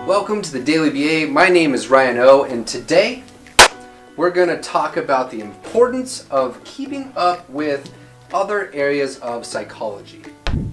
Welcome to the Daily BA. My name is Ryan O, and today we're going to talk about the importance of keeping up with other areas of psychology.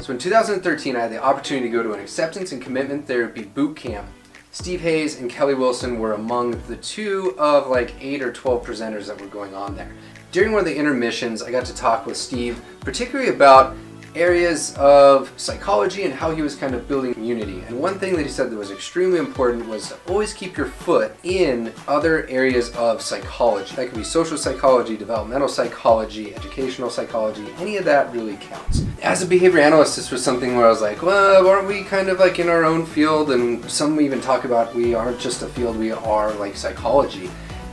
So in 2013, I had the opportunity to go to an acceptance and commitment therapy boot camp. Steve Hayes and Kelly Wilson were among the two of like 8 or 12 presenters that were going on there. During one of the intermissions, I got to talk with Steve, particularly about areas of psychology and how he was kind of building community. And one thing that he said that was extremely important was to always keep your foot in other areas of psychology. That could be social psychology, developmental psychology, educational psychology, any of that really counts. As a behavior analyst, this was something where I was like, well, aren't we kind of like in our own field? And some even talk about we aren't just a field, we are like psychology.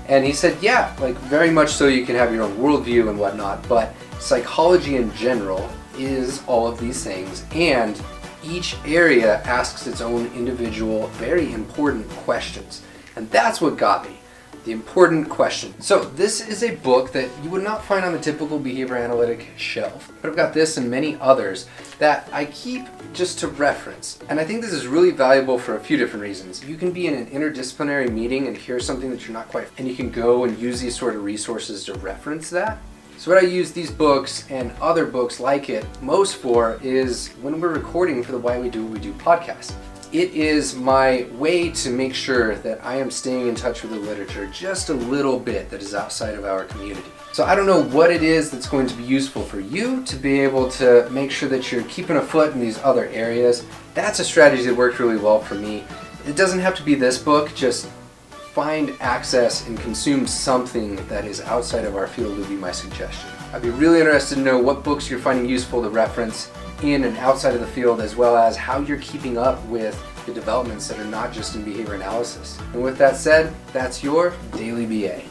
And he said, yeah, like very much so you can have your own worldview and whatnot, but psychology in general is all of these things, and each area asks its own individual, very important questions. And that's what got me, the important question. So this is a book that you would not find on the typical behavior analytic shelf, but I've got this and many others that I keep just to reference. And I think this is really valuable for a few different reasons. You can be in an interdisciplinary meeting and hear something that you're not quite, and you can go and use these sort of resources to reference that. So what I use these books and other books like it most for is when we're recording for the Why We Do What We Do podcast. It is my way to make sure that I am staying in touch with the literature just a little bit that is outside of our community. So I don't know what it is that's going to be useful for you to be able to make sure that you're keeping a foot in these other areas. That's a strategy that worked really well for me. It doesn't have to be this book, just find access and consume something that is outside of our field would be my suggestion. I'd be really interested to know what books you're finding useful to reference in and outside of the field, as well as how you're keeping up with the developments that are not just in behavior analysis. And with that said, that's your Daily BA.